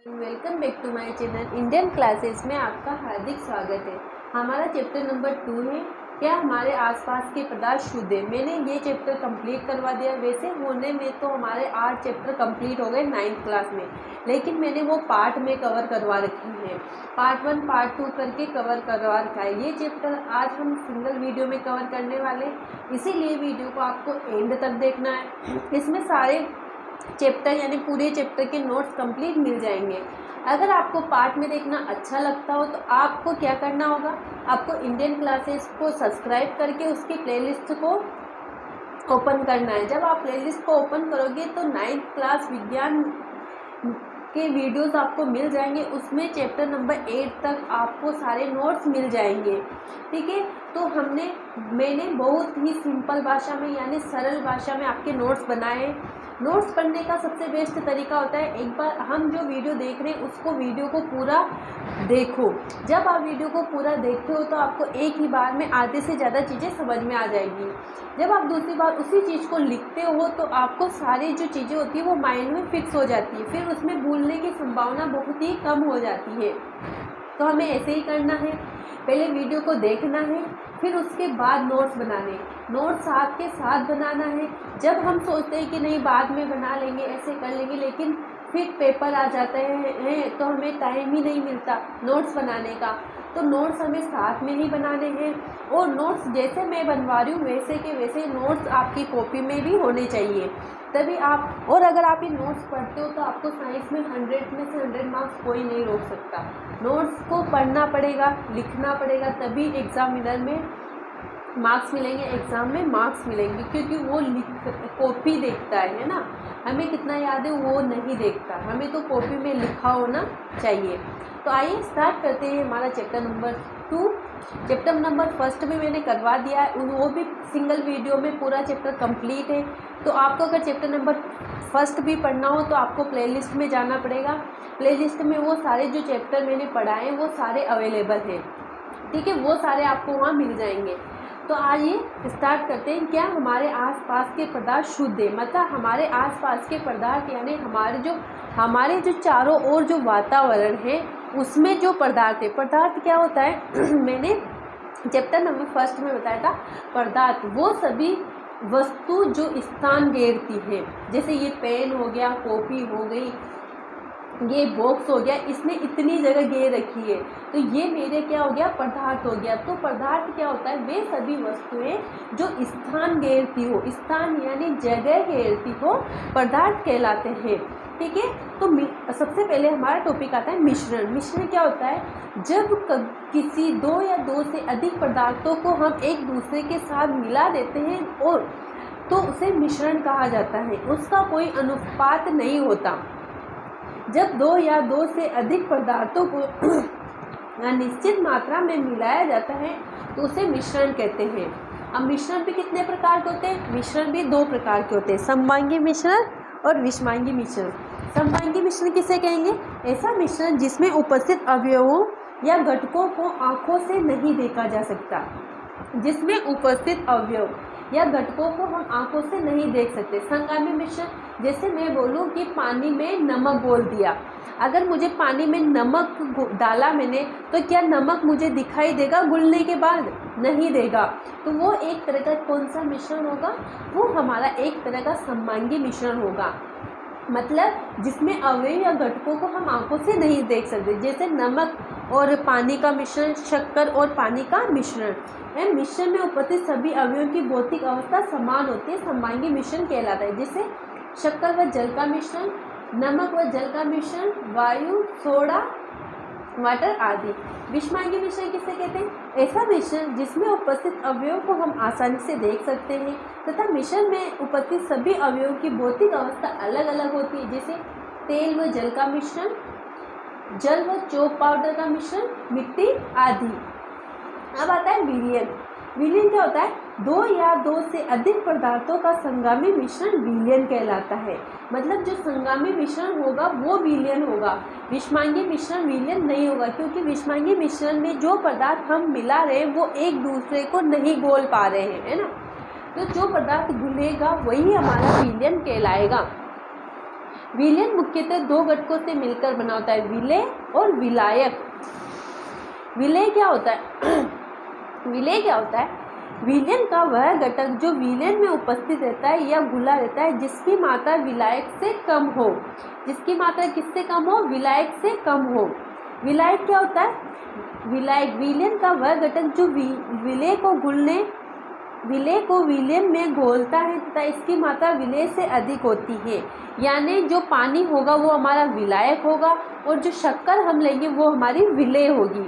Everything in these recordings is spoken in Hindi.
Welcome back to my channel Indian classes में आपका हार्दिक स्वागत है। हमारा चैप्टर नंबर 2 है, क्या हमारे आसपास के पदार्थ शुद्ध है। मैंने ये चैप्टर कंप्लीट करवा दिया। वैसे होने में तो हमारे 8 चैप्टर कंप्लीट हो गए 9th क्लास में, लेकिन मैंने वो पार्ट में कवर करवा रखे हैं। पार्ट 1 पार्ट 2 करके कवर करवा रखा है। ये चैप्टर आज हम सिंगल वीडियो में कवर करने वाले, इसीलिए वीडियो को आपको एंड तक देखना है। इसमें सारे चैप्टर यानी पूरे चैप्टर के नोट्स कंप्लीट मिल जाएंगे। अगर आपको पार्ट में देखना अच्छा लगता हो तो आपको क्या करना होगा, आपको इंडियन क्लासेस को सब्सक्राइब करके उसकी प्लेलिस्ट को ओपन करना है। जब आप प्लेलिस्ट को ओपन करोगे तो 9th क्लास विज्ञान के वीडियोस आपको मिल जाएंगे। उसमें चैप्टर नंबर 8 तक आपको सारे नोट्स मिल जाएंगे। ठीक है, तो मैंने बहुत ही सिंपल भाषा में यानी सरल भाषा में आपके नोट्स बनाए। नोट्स पढ़ने का सबसे बेस्ट तरीका होता है, एक बार हम जो वीडियो देख रहे हैं उसको वीडियो को पूरा देखो। जब आप वीडियो को पूरा देखते हो तो आपको एक ही बार में आधे से ज़्यादा चीज़ें समझ में आ जाएगी। जब आप दूसरी बार उसी चीज़ को लिखते हो तो आपको सारी जो चीज़ें होती है वो माइंड में फिक्स हो जाती है, फिर उसमें भूलने की संभावना बहुत ही कम हो जाती है। तो हमें ऐसे ही करना है, पहले वीडियो को देखना है, फिर उसके बाद नोट्स बनाने। नोट्स साथ के साथ बनाना है। जब हम सोचते हैं कि नहीं बाद में बना लेंगे, ऐसे कर लेंगे, लेकिन फिर पेपर आ जाते हैं तो हमें टाइम ही नहीं मिलता नोट्स बनाने का। तो नोट्स हमें साथ में ही बनाने हैं, और नोट्स जैसे मैं बनवा रही हूँ वैसे के वैसे नोट्स आपकी कॉपी में भी होने चाहिए, तभी आप। और अगर आप ये नोट्स पढ़ते हो तो आपको साइंस में 100 में से 100 मार्क्स कोई नहीं रोक सकता। नोट्स को पढ़ना पड़ेगा, लिखना पड़ेगा, तभी एग्जामिनर में मार्क्स मिलेंगे, एग्ज़ाम में मार्क्स मिलेंगे, क्योंकि वो कॉपी देखता है ना, हमें कितना याद है वो नहीं देखता, हमें तो कॉपी में लिखा होना चाहिए। तो आइए स्टार्ट करते हैं हमारा चैप्टर नंबर 2। चैप्टर नंबर 1 भी मैंने करवा दिया है, वो भी सिंगल वीडियो में पूरा चैप्टर कंप्लीट है। तो आपको अगर चैप्टर नंबर 1 भी पढ़ना हो तो आपको प्लेलिस्ट में जाना पड़ेगा। प्लेलिस्ट में वो सारे जो चैप्टर मैंने पढ़ाए हैं वो सारे अवेलेबल हैं। ठीक है, वो सारे आपको वहाँ मिल जाएंगे। तो आइए स्टार्ट करते हैं। क्या हमारे आसपास के पदार्थ शुद्ध है, मतलब हमारे आसपास के पदार्थ यानी हमारे जो चारों ओर जो वातावरण है उसमें जो पदार्थ है। पदार्थ क्या होता है मैंने चैप्टर नंबर 1 में बताया था। पदार्थ वो सभी वस्तु जो स्थान घेरती है, जैसे ये पेन हो गया, कॉपी हो गई, ये बॉक्स हो गया, इसने इतनी जगह घेर रखी है, तो ये मेरे क्या हो गया, पदार्थ हो गया। तो पदार्थ क्या होता है, वे सभी वस्तुएं जो स्थान घेरती हो, स्थान यानी जगह घेरती हो, पदार्थ कहलाते हैं। ठीक है, तो सबसे पहले हमारा टॉपिक आता है मिश्रण। मिश्रण क्या होता है, जब किसी 2 या 2 से अधिक पदार्थों को हम एक दूसरे के साथ मिला देते हैं और तो उसे मिश्रण कहा जाता है। उसका कोई अनुपात नहीं होता। जब 2 या 2 से अधिक पदार्थों को निश्चित मात्रा में मिलाया जाता है तो उसे मिश्रण कहते हैं। अब मिश्रण भी कितने प्रकार के होते हैं, मिश्रण भी 2 प्रकार के होते हैं, समवांगी मिश्रण और विषमांगी मिश्रण। समवांगी मिश्रण किसे कहेंगे, ऐसा मिश्रण जिसमें उपस्थित अवयवों या घटकों को आंखों से नहीं देखा जा सकता। जिसमें उपस्थित अवयव या घटकों को हम आंखों से नहीं देख सकते। संगामी मिश्रण, जैसे मैं बोलूँ कि पानी में नमक घोल दिया, अगर मुझे पानी में नमक डाला मैंने, तो क्या नमक मुझे दिखाई देगा घुलने के बाद? नहीं देगा। तो वो एक तरह का कौन सा मिश्रण होगा, वो हमारा एक तरह का समवांगी मिश्रण होगा, मतलब जिसमें अवयव या घटकों को हम आंखों से नहीं देख सकते। जैसे नमक और पानी का मिश्रण, शक्कर और पानी का मिश्रण है। मिश्रण में उपस्थित सभी अवयवों की भौतिक अवस्था समान होती है, समवांगी मिश्रण कहलाता है। जैसे शक्कर व जल का मिश्रण, नमक व जल का मिश्रण, वायु, सोडा, वाटर आदि। विषमांगी मिश्रण किसे कहते हैं, ऐसा मिश्रण जिसमें उपस्थित अवयवों को हम आसानी से देख सकते हैं तथा मिश्रण में उपस्थित सभी अवयवों की भौतिक अवस्था अलग अलग होती है। जैसे तेल व जल का मिश्रण, जल व चॉक पाउडर का मिश्रण, मिट्टी आदि। अब आता है विलयन। विलयन क्या होता है, 2 या 2 से अधिक पदार्थों का संगामी मिश्रण विलयन कहलाता है। मतलब जो संगामी मिश्रण होगा वो विलयन होगा, विषमांगी मिश्रण विलयन नहीं होगा, क्योंकि विषमांगी मिश्रण में जो पदार्थ हम मिला रहे हैं वो एक दूसरे को नहीं घोल पा रहे हैं, है ना। तो जो पदार्थ घुलेगा वही हमारा विलयन कहलाएगा। विलयन मुख्यतः दो घटकों से मिलकर बना होता है, विलेय और विलायक। विलेय क्या होता है? विलेय क्या होता है? विलयन का वह घटक जो विलयन में उपस्थित रहता है या घुला रहता है जिसकी मात्रा विलायक से कम हो। जिसकी मात्रा किससे कम हो? विलायक से कम हो। विलायक क्या होता है? विलायक विलयन का वह घटक जो विलेय को विलयन में घोलता है तथा इसकी मात्रा विलेय से अधिक होती है। यानी जो पानी होगा वो हमारा विलायक होगा और जो शक्कर हम लेंगे वो हमारी विलेय होगी।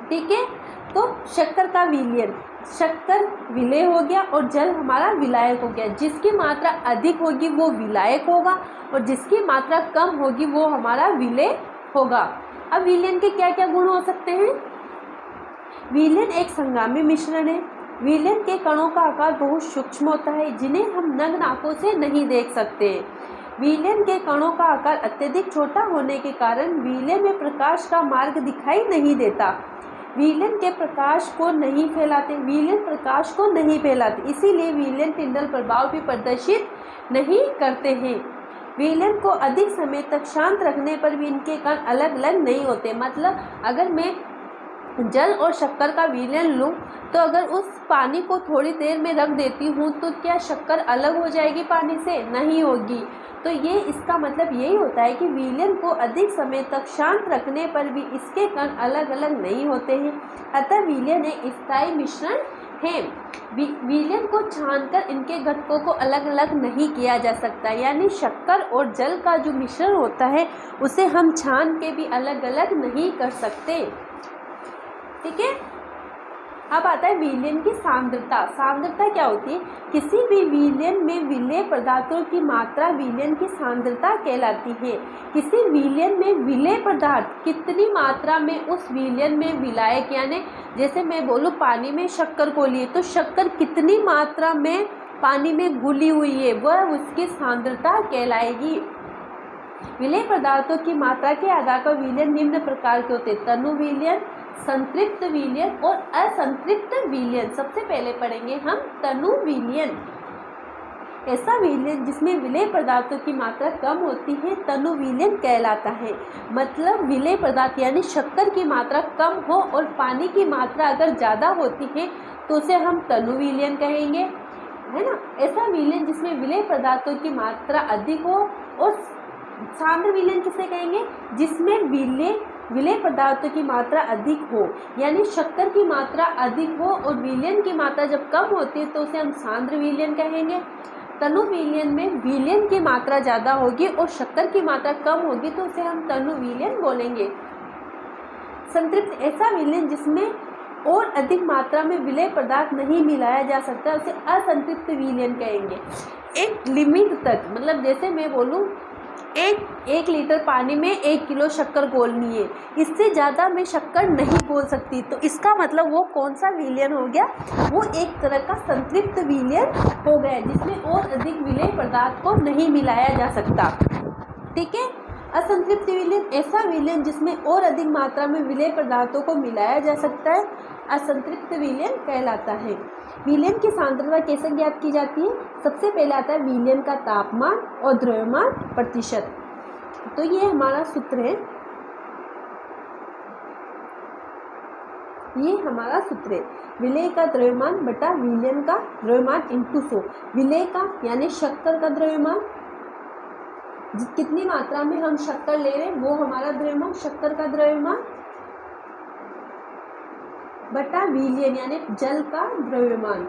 ठीक है, तो शक्कर का विलयन, शक्कर विलेय हो गया और जल हमारा विलायक हो गया। जिसकी मात्रा अधिक होगी वो विलायक होगा और जिसकी मात्रा कम होगी वो हमारा विलेय होगा। अब विलयन के क्या क्या गुण हो सकते हैं? विलयन एक संगामी मिश्रण है। विलयन के कणों का आकार बहुत सूक्ष्म होता है जिन्हें हम नग्न आंखों से नहीं देख सकते। विलयन के कणों का आकार अत्यधिक छोटा होने के कारण विलयन में प्रकाश का मार्ग दिखाई नहीं देता। विलयन के प्रकाश को नहीं फैलाते, विलयन प्रकाश को नहीं फैलाते, इसीलिए विलयन टिंडल प्रभाव भी प्रदर्शित नहीं करते हैं। विलयन को अधिक समय तक शांत रखने पर भी इनके कण अलग अलग नहीं होते। मतलब अगर मैं जल और शक्कर का विलयन लूँ तो अगर उस पानी को थोड़ी देर में रख देती हूँ तो क्या शक्कर अलग हो जाएगी पानी से? नहीं होगी। तो ये इसका मतलब यही होता है कि विलयन को अधिक समय तक शांत रखने पर भी इसके कण अलग अलग नहीं होते हैं। अतः विलयन एक स्थायी मिश्रण है। विलयन को छानकर इनके घटकों को अलग अलग नहीं किया जा सकता। यानी शक्कर और जल का जो मिश्रण होता है उसे हम छान के भी अलग अलग नहीं कर सकते। ठीक है, अब आता है विलयन की सांद्रता। सांद्रता क्या होती है? किसी भी विलयन में विलेय पदार्थों की मात्रा विलयन की सांद्रता कहलाती है। किसी विलयन में विलेय पदार्थ कितनी मात्रा में उस विलयन में विलायक, यानी जैसे मैं बोलूँ पानी में शक्कर को लिए तो शक्कर कितनी मात्रा में पानी में घुली हुई है वह उसकी सांद्रता कहलाएगी। विलेय पदार्थों की मात्रा के आधार पर विलयन निम्न प्रकार के होते हैं: तनु विलयन, संतृप्त विलयन और असंतृप्त विलयन। सबसे पहले पढ़ेंगे हम तनु विलयन। ऐसा विलयन जिसमें विलेय पदार्थों की मात्रा कम होती है तनु विलयन कहलाता है। मतलब विलेय पदार्थ यानी शक्कर की मात्रा कम हो और पानी की मात्रा अगर ज़्यादा होती है तो उसे हम तनु विलयन कहेंगे, है ना। ऐसा विलयन जिसमें विलेय पदार्थों की मात्रा अधिक हो। और सांद्र विलयन किसे कहेंगे? जिसमें विलेय पदार्थों की मात्रा अधिक हो, यानी शक्कर की मात्रा अधिक हो और विलयन की मात्रा जब कम होती है तो उसे हम सांद्र विलयन कहेंगे। तनु विलयन में विलयन की मात्रा ज़्यादा होगी और शक्कर की मात्रा कम होगी तो उसे हम तनु विलयन बोलेंगे। संतृप्त ऐसा विलयन जिसमें और अधिक मात्रा में विलेय पदार्थ नहीं मिलाया जा सकता उसे असंतृप्त विलयन कहेंगे। एक लिमिट तक, मतलब जैसे मैं बोलूँ एक लीटर पानी में 1 किलो शक्कर घोलनी है, इससे ज़्यादा मैं शक्कर नहीं घोल सकती, तो इसका मतलब वो कौन सा विलयन हो गया? वो एक तरह का संतृप्त विलयन हो गया जिसमें और अधिक विलेय पदार्थ को नहीं मिलाया जा सकता। ठीक है। असंतृप्त विलयन ऐसा विलयन जिसमें और अधिक मात्रा में विलेय पदार्थों को मिलाया जा सकता है असंतृप्त विलयन कहलाता है। विलयन की सांद्रता कैसे ज्ञात की जाती है? सबसे पहले आता है विलयन का तापमान और द्रव्यमान प्रतिशत। तो ये हमारा सूत्र है, ये हमारा सूत्र है विलेय का द्रव्यमान बटा विलयन का द्रव्यमान इंटू 100। विलेय का यानी शक्कर का द्रव्यमान, कितनी मात्रा में हम शक्कर ले रहे हैं वो हमारा द्रव्यमान, शक्कर का द्रव्यमान बटा विलयन यानी जल का द्रव्यमान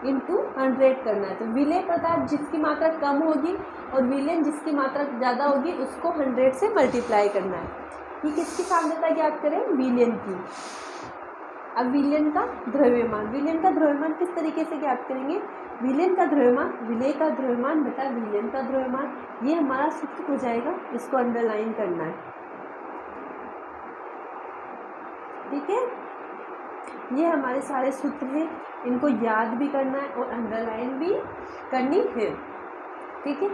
इंटू 100 करना है। तो विलेय पदार्थ जिसकी मात्रा कम होगी और विलयन जिसकी मात्रा ज़्यादा होगी उसको 100 से मल्टीप्लाई करना है। ये किसकी सांद्रता ज्ञात करें? विलयन की। अब विलयन का द्रव्यमान, विलयन का द्रव्यमान किस तरीके से ज्ञात करेंगे? विलयन का द्रव्यमान विलेय का द्रव्यमान बटा विलयन का द्रव्यमान, ये हमारा सूत्र हो जाएगा, इसको अंडरलाइन करना है। ठीक है, ये हमारे सारे सूत्र हैं, इनको याद भी करना है और अंडरलाइन भी करनी है। ठीक है,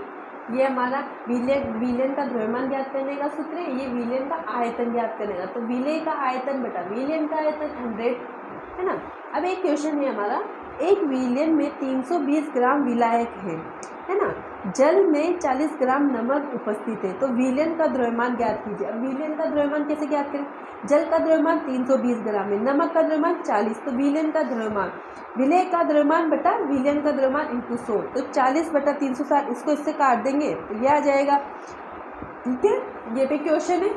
ये हमारा विलयन का द्रव्यमान ज्ञात करने का सूत्र है, ये विलयन का आयतन ज्ञात करने का। तो विलेय का आयतन बटा विलयन का आयतन 100 है ना। अब एक क्वेश्चन है हमारा, एक विलयन में 320 ग्राम विलायक है ना। जल में 40 ग्राम नमक उपस्थित है। तो विलयन का द्रव्यमान ज्ञात कीजिए। अब विलयन का द्रव्यमान कैसे ज्ञात करें? जल का द्रव्यमान 320 ग्राम है, नमक का द्रव्यमान 40, तो विलयन का द्रव्यमान, विलय का द्रव्यमान बटा विलयन का द्रव्यमान इंटू 100, तो 40 बटा 360, इसको इससे काट देंगे तो ये आ जाएगा। ठीक है, ये भी क्वेश्चन है,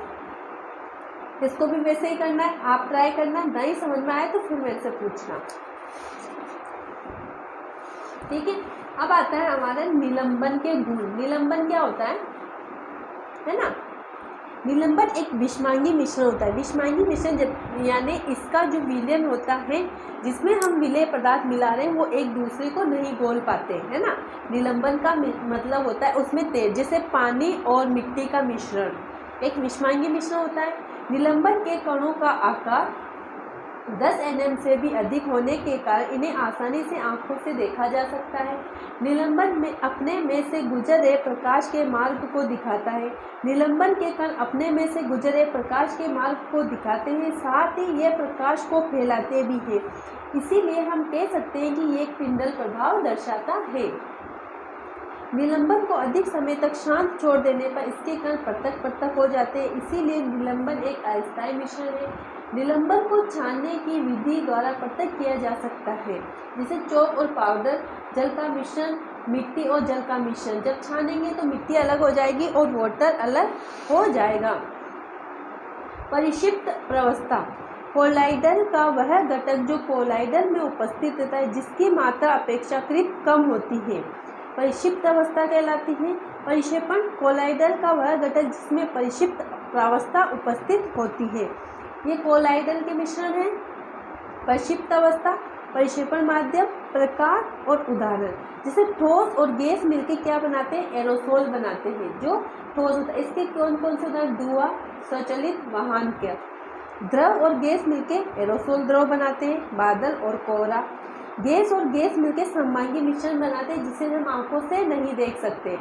इसको भी वैसे ही करना है। आप ट्राई करना, नहीं समझ में आए तो फिर मेरे से पूछना। ठीक है, अब आता है हमारे निलंबन के गुण। निलंबन क्या होता है ना। निलंबन एक विषमांगी मिश्रण होता है। विषमांगी मिश्रण जब यानी इसका जो विलयन होता है, जिसमें हम विलेय पदार्थ मिला रहे हैं, वो एक दूसरे को नहीं घोल पाते, है ना। निलंबन का मतलब होता है उसमें तेल, जैसे पानी और मिट्टी का मिश्रण एक विषमांगी मिश्रण होता है। निलंबन के कणों का आकार 10 nm से भी अधिक होने के कारण इन्हें आसानी से आंखों से देखा जा सकता है। निलंबन में अपने में से गुजर रहे प्रकाश के मार्ग को दिखाता है। निलंबन के कण अपने में से गुजर रहे प्रकाश के मार्ग को दिखाते हैं, साथ ही ये प्रकाश को फैलाते भी हैं। इसीलिए हम कह सकते हैं कि ये एक पिंडल प्रभाव दर्शाता है। निलंबन को अधिक समय तक शांत छोड़ देने पर इसके कण पृथक पृथक हो जाते हैं, इसीलिए निलंबन एक अस्थायी मिश्रण है। निलंबन को छानने की विधि द्वारा पृथक किया जा सकता है, जैसे चौक और पाउडर, जल का मिश्रण, मिट्टी और जल का मिश्रण। जब छानेंगे तो मिट्टी अलग हो जाएगी और वाटर अलग हो जाएगा। परिक्षिप्त प्रवस्था, कोलाइडल का वह घटक जो कोलाइडल में उपस्थित रहता है, जिसकी मात्रा अपेक्षाकृत कम होती है, परिक्षिप्त अवस्था कहलाती है। परिक्षेपण, कोलाइडल का वह घटक जिसमें परिक्षिप्त प्रावस्था उपस्थित होती है। ये कोलाइडल के मिश्रण है। परिक्षिप्त अवस्था, परिक्षेपण माध्यम, प्रकार और उदाहरण, जैसे ठोस और गैस मिलकर क्या बनाते हैं? एरोसोल बनाते हैं, जो ठोस होता है। इसके कौन कौन से उदाहरण? धुआं, स्वचालित वाहन के। द्रव और गैस मिलकर एरोसोल द्रव बनाते हैं, बादल और कोहरा। गैस और गैस मिलकर सममांगी मिश्रण बनाते हैं, जिसे हम आंखों से नहीं देख सकते।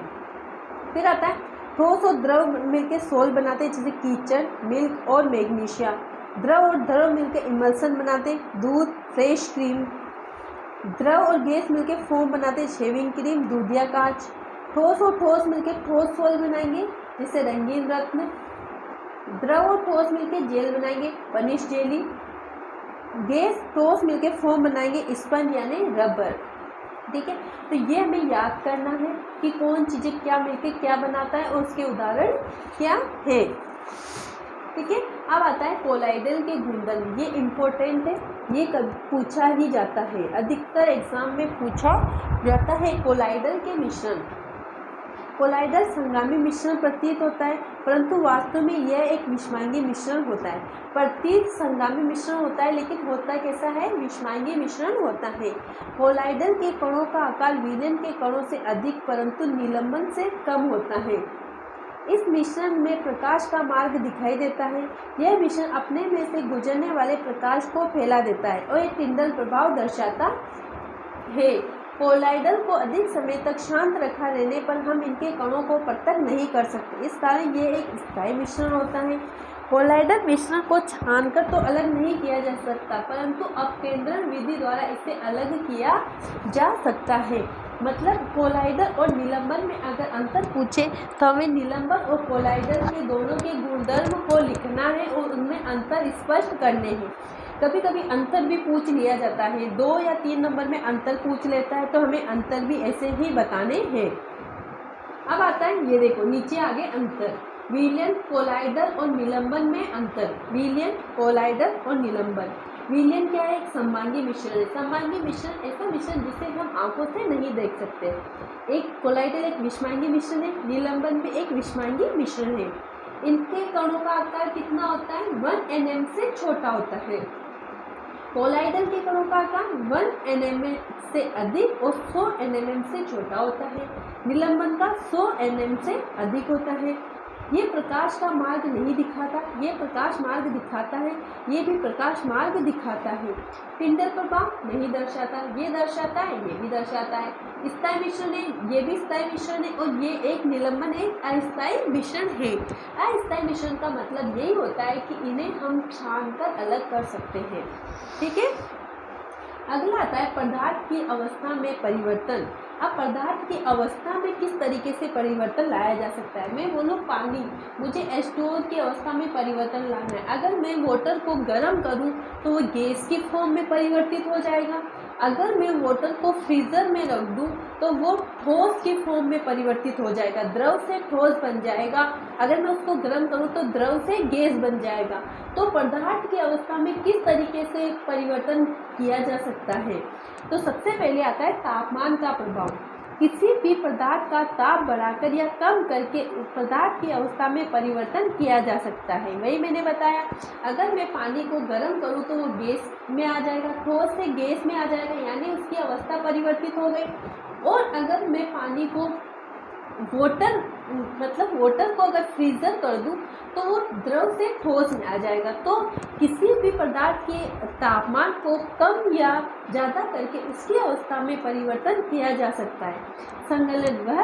फिर आता है ठोस और द्रव मिलकर सोल बनाते हैं, जैसे कीचड़, मिल्क और मैग्नीशिया। द्रव और द्रव मिलकर इमल्सन बनाते हैं, दूध, फ्रेश क्रीम। द्रव और गैस मिलकर फोम बनाते हैं, शेविंग क्रीम, दूधिया कांच। ठोस और ठोस मिलकर ठोस सोल बनाएंगे, जैसे रंगीन रत्न। द्रव और ठोस मिलकर जेल बनाएंगे, वनिश जेली। गैस ठोस मिलकर फोम बनाएंगे, स्पंज यानी रबर। ठीक है, तो ये हमें याद करना है कि कौन चीज़ें क्या मिलकर क्या बनाता है और उसके उदाहरण क्या है। ठीक है, अब आता है कोलाइडल के गुणधर्म। ये इम्पोर्टेंट है, ये पूछा ही जाता है, अधिकतर एग्जाम में पूछा जाता है। कोलाइडल के मिश्रण, कोलाइडल संगामी मिश्रण प्रतीत होता है, परंतु वास्तव में यह एक विषमांगी मिश्रण होता है। प्रतीत संगामी मिश्रण होता है, लेकिन होता कैसा है? विषमांगी मिश्रण होता है। कोलाइडल के कणों का आकार विलयन के कणों से अधिक परंतु निलंबन से कम होता है। इस मिश्रण में प्रकाश का मार्ग दिखाई देता है। यह मिश्रण अपने में से गुजरने वाले प्रकाश को फैला देता है और एक पिंडल प्रभाव दर्शाता है। कोलाइडल को अधिक समय तक शांत रखा रहने पर हम इनके कणों को पृथक नहीं कर सकते, इस कारण ये एक स्थायी मिश्रण होता है। कोलाइडल मिश्रण को छानकर तो अलग नहीं किया जा सकता, परंतु अपकेंद्रण विधि द्वारा इसे अलग किया जा सकता है। मतलब कोलाइडल और निलंबन में अगर अंतर पूछे तो हमें निलंबन और कोलाइडल के दोनों के गुणधर्म को लिखना है और उनमें अंतर स्पष्ट करने हैं। कभी कभी अंतर भी पूछ लिया जाता है, 2 या 3 नंबर में अंतर पूछ लेता है, तो हमें अंतर भी ऐसे ही बताने हैं। अब आता है, ये देखो नीचे आगे अंतर, विलयन, कोलाइडल और निलंबन में अंतर। विलयन, कोलाइडल और निलंबन। विलयन क्या है? एक सममांगी मिश्रण है। सममांगी मिश्रण ऐसा मिश्रण जिसे हम आंखों से नहीं देख सकते। एक कोलाइडल एक विषमांगी मिश्रण है, निलंबन भी एक विषमांगी मिश्रण है। इनके कणों का आकार कितना होता है? 1 nm से छोटा होता है। कोलाइडल के कणों का आकार 1 nm से अधिक और 100 nm से छोटा होता है। निलंबन का 100 nm से अधिक होता है। ये प्रकाश का मार्ग नहीं दिखाता, ये प्रकाश मार्ग दिखाता है, ये भी प्रकाश मार्ग दिखाता है। पिंडल प्रभाव नहीं दर्शाता, ये दर्शाता है, ये भी दर्शाता है। स्थायी मिश्रण है, ये भी स्थायी मिश्रण है, और ये एक निलंबन एक अस्थायी मिश्रण है। अस्थायी मिश्रण का मतलब यही होता है कि इन्हें हम छानकर अलग कर सकते हैं। ठीक है, अगला आता है पदार्थ की अवस्था में परिवर्तन। अब पदार्थ की अवस्था में किस तरीके से परिवर्तन लाया जा सकता है। मैं बोलूँ पानी, मुझे H2O की अवस्था में परिवर्तन लाना है। अगर मैं वाटर को गर्म करूँ तो वो गैस की फॉर्म में परिवर्तित हो जाएगा। अगर मैं वाटर को फ्रीज़र में रख दूँ तो वो ठोस की फॉर्म में परिवर्तित हो जाएगा, द्रव से ठोस बन जाएगा। अगर मैं उसको गर्म करूँ तो द्रव से गैस बन जाएगा। तो पदार्थ की अवस्था में किस तरीके से परिवर्तन किया जा सकता है। तो सबसे पहले आता है तापमान का प्रभाव। किसी भी पदार्थ का ताप बढ़ाकर या कम करके पदार्थ की अवस्था में परिवर्तन किया जा सकता है। वही मैंने बताया, अगर मैं पानी को गर्म करूं तो वो गैस में आ जाएगा, ठोस से गैस में आ जाएगा, यानी उसकी अवस्था परिवर्तित हो गई। और अगर मैं पानी को वाटर को अगर फ्रीज़र कर दूं तो वो द्रव से ठोस में आ जाएगा। तो किसी भी पदार्थ के तापमान को कम या ज़्यादा करके उसकी अवस्था में परिवर्तन किया जा सकता है। संगलन वह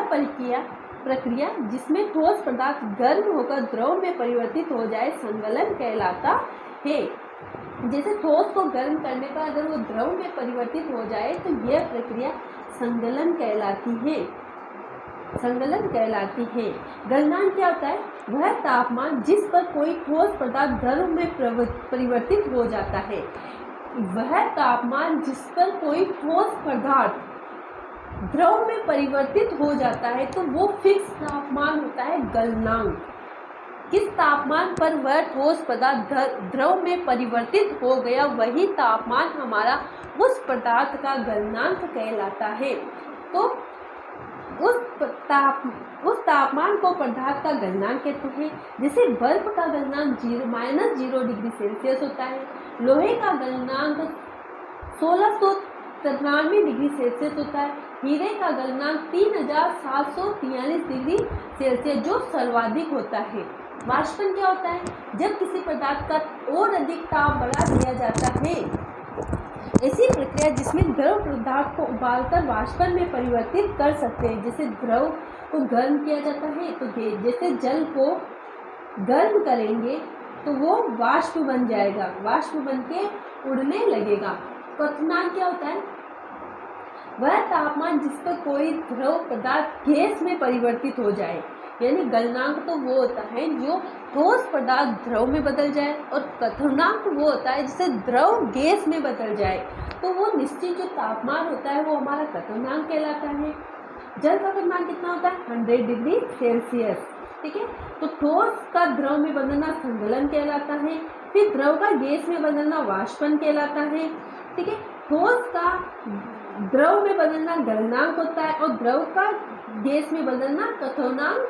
प्रक्रिया जिसमें ठोस पदार्थ गर्म होकर द्रव में परिवर्तित हो जाए संगलन कहलाता है। जैसे ठोस को गर्म करने पर अगर वो द्रव में परिवर्तित हो जाए तो यह प्रक्रिया संगलन कहलाती है। गलनांक क्या होता है? वह तापमान जिस पर कोई ठोस पदार्थ द्रव में परिवर्तित हो जाता है। वह तापमान जिस पर कोई ठोस पदार्थ द्रव में परिवर्तित हो जाता है तो वो फिक्स तापमान होता है गलनांक। किस तापमान पर वह ठोस पदार्थ द्रव में परिवर्तित हो गया वही तापमान हमारा उस पदार्थ का गलनांक कहलाता है। तो उस तापमान को पदार्थ का गलनांक कहते हैं। जैसे बर्फ का गलनांक -0 डिग्री सेल्सियस होता है, लोहे का गलनांक 1693 डिग्री सेल्सियस होता है, हीरे का गलनांक 3743 डिग्री सेल्सियस जो सर्वाधिक होता है। वाष्पन क्या होता है? जब किसी पदार्थ का और अधिक ताप बढ़ा दिया जाता है। ऐसी प्रक्रिया जिसमें द्रव पदार्थ को उबालकर वाष्पन में परिवर्तित कर सकते हैं। जैसे द्रव को गर्म किया जाता है तो जैसे जल को गर्म करेंगे तो वो वाष्प बन जाएगा, वाष्प बन के उड़ने लगेगा। क्वथनांक क्या होता है? वह तापमान जिस पर कोई द्रव पदार्थ गैस में परिवर्तित हो जाए। यानी गलनांक तो वो होता है जो ठोस पदार्थ द्रव में बदल जाए, और क्वथनांक वो होता है जिसे द्रव गैस में बदल जाए। तो वो निश्चित जो तापमान होता है वो हमारा क्वथनांक कहलाता है। जल का क्वथनांक कितना होता है? 100 डिग्री सेल्सियस। ठीक है, तो ठोस का द्रव में बदलना संगलन कहलाता है। फिर द्रव का गैस में बदलना वाष्पन कहलाता है। ठीक है, ठोस का द्रव में बदलना गलनांक होता है और द्रव का गैस में बदलना क्वथनांक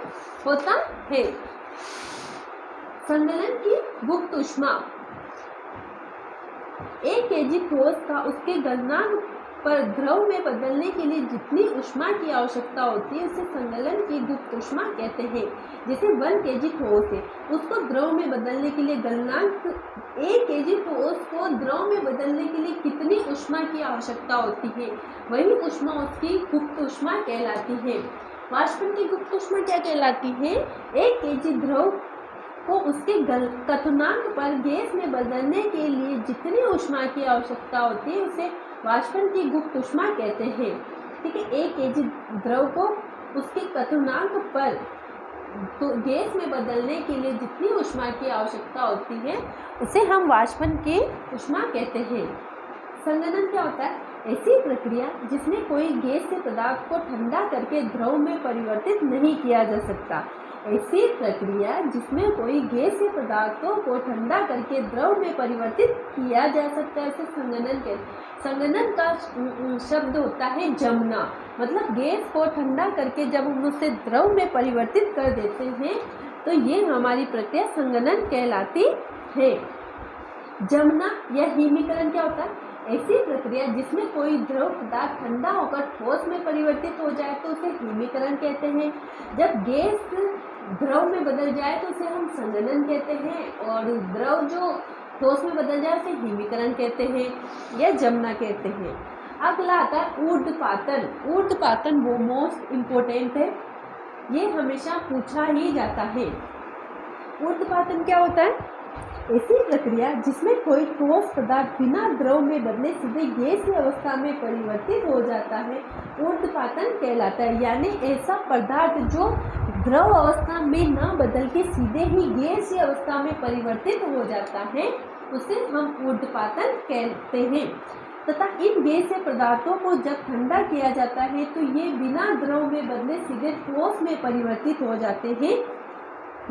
होता है। संगलन की गुप्त ऊष्मा। 1 kg ठोस का उसके गलनांक पर द्रव में बदलने के लिए जितनी ऊष्मा की आवश्यकता होती है उसे संगलन की गुप्त ऊष्मा कहते हैं। जैसे 1 kg ठोस है, उसको द्रव में बदलने के लिए गलनांक 1 kg ठोस को द्रव में बदलने के लिए कितनी ऊष्मा की आवश्यकता होती है, वही ऊष्मा उसकी गुप्त ऊष्मा कहलाती है। वाष्पन की गुप्त ऊष्मा क्या कहलाती है? 1 kg द्रव को उसके क्वथनांक पर गैस में बदलने के लिए जितनी ऊष्मा की आवश्यकता होती है उसे वाष्पन की गुप्त ऊष्मा कहते हैं। ठीक है, 1 kg द्रव को उसके क्वथनांक पर तो गैस में बदलने के लिए जितनी ऊष्मा की आवश्यकता होती है उसे हम वाष्पन की ऊष्मा कहते हैं। संगलन क्या होता है? ऐसी प्रक्रिया जिसमें कोई गैस से पदार्थ को ठंडा करके द्रव में परिवर्तित नहीं किया जा सकता। ऐसी प्रक्रिया जिसमें कोई गैस से पदार्थों को ठंडा करके द्रव में परिवर्तित किया जा सकता है उसे संगलन कहते हैं। संगलन का शब्द होता है जमना, मतलब गैस को ठंडा करके जब हम उसे द्रव में परिवर्तित कर देते हैं तो ये हमारी प्रक्रिया संगलन कहलाती है। जमना या हिमीकरण क्या होता है? ऐसी प्रक्रिया जिसमें कोई द्रव पदार्थ ठंडा होकर ठोस में परिवर्तित हो जाए तो उसे हिमीकरण कहते हैं। जब गैस द्रव में बदल जाए तो उसे हम संगलन कहते हैं, और द्रव जो ठोस में बदल जाए उसे हिमीकरण कहते हैं या जमना कहते हैं। अगला आता है ऊर्ध्वपातन। ऊर्ध्वपातन वो मोस्ट इम्पोर्टेंट है, ये हमेशा पूछा ही जाता है। ऊर्ध्वपातन क्या होता है? ऐसी प्रक्रिया जिसमें कोई ठोस पदार्थ बिना द्रव में बदले सीधे गैसीय अवस्था में परिवर्तित हो जाता है ऊर्ध्वपातन कहलाता है। यानी ऐसा पदार्थ जो द्रव अवस्था में न बदल के सीधे ही गैसीय अवस्था में परिवर्तित हो जाता है उसे हम ऊर्ध्वपातन कहते हैं। तथा इन गैसीय पदार्थों को जब ठंडा किया जाता है तो ये बिना द्रव में बदले सीधे ठोस में परिवर्तित हो जाते हैं।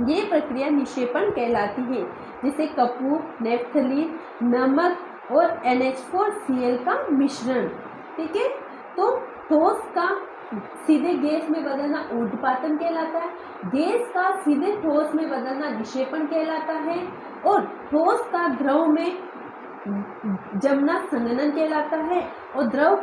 ये प्रक्रिया निक्षेपण कहलाती है, जिसे कपूर, नेफ्थलीन, नमक और NH4Cl का मिश्रण। ठीक है, तो ठोस का सीधे गैस में बदलना ऊर्ध्वपातन कहलाता है, गैस का सीधे ठोस में बदलना निक्षेपण कहलाता है, और ठोस का द्रव में जमना संघनन कहलाता है, और द्रव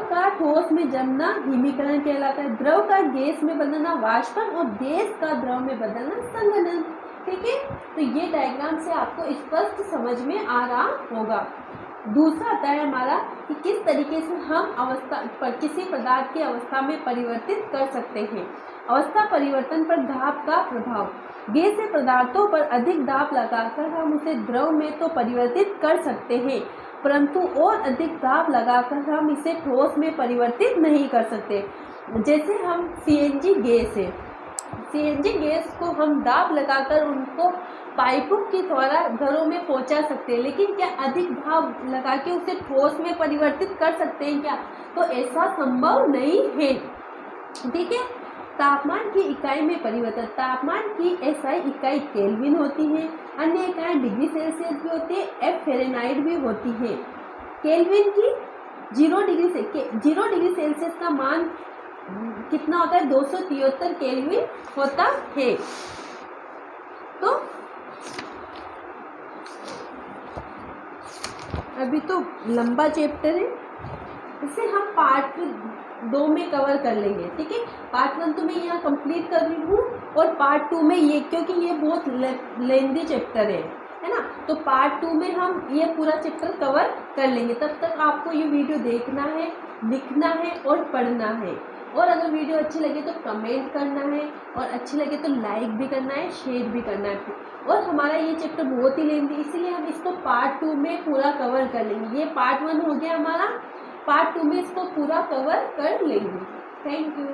का ठोस में जमना हिमीकरण कहलाता है। द्रव का गैस में बदलना वाष्पन और गैस का द्रव में बदलना संघनन। ठीक है, तो ये डायग्राम से आपको स्पष्ट समझ में आ रहा होगा। दूसरा आता है हमारा कि किस तरीके से हम किसी पदार्थ की अवस्था में परिवर्तित कर सकते हैं। अवस्था परिवर्तन पर दाब का प्रभाव। गैसीय पदार्थों पर अधिक दाब लगाकर हम उसे द्रव में तो परिवर्तित कर सकते हैं, परंतु और अधिक दाब लगाकर हम इसे ठोस में परिवर्तित नहीं कर सकते। जैसे हम CNG गैस है, CNG गैस को हम दाब लगाकर उनको पाइपों के द्वारा घरों में पहुंचा सकते हैं, लेकिन क्या अधिक दाब लगा के उसे ठोस में परिवर्तित कर सकते हैं क्या? तो ऐसा संभव नहीं है। ठीक है, तापमान की इकाई में परिवर्तन। तापमान की SI इकाई केल्विन होती है, अन्य इकाई डिग्री सेल्सियस भी होती है, F फ़ारेनहाइट भी होती है। केल्विन की 0 डिग्री सेल्सियस का मान कितना होता है? 273 केल्विन होता है। तो अभी तो लंबा चैप्टर है, इसे हम पार्ट 2 में कवर कर लेंगे। ठीक है, पार्ट 1 तो मैं यहाँ कंप्लीट कर रही हूँ, और पार्ट 2 में ये, क्योंकि ये बहुत लेंदी चैप्टर है ना, तो पार्ट 2 में हम ये पूरा चैप्टर कवर कर लेंगे। तब तक आपको ये वीडियो देखना है, लिखना है और पढ़ना है। और अगर वीडियो अच्छी लगे तो कमेंट करना है, और अच्छी लगे तो लाइक भी करना है, शेयर भी करना है। और हमारा ये चैप्टर बहुत ही लेंदी, इसीलिए हम इसको पार्ट 2 में पूरा कवर कर लेंगे। ये पार्ट 1 हो गया हमारा, पार्ट 2 में इसको पूरा कवर कर लेंगे। Thank you.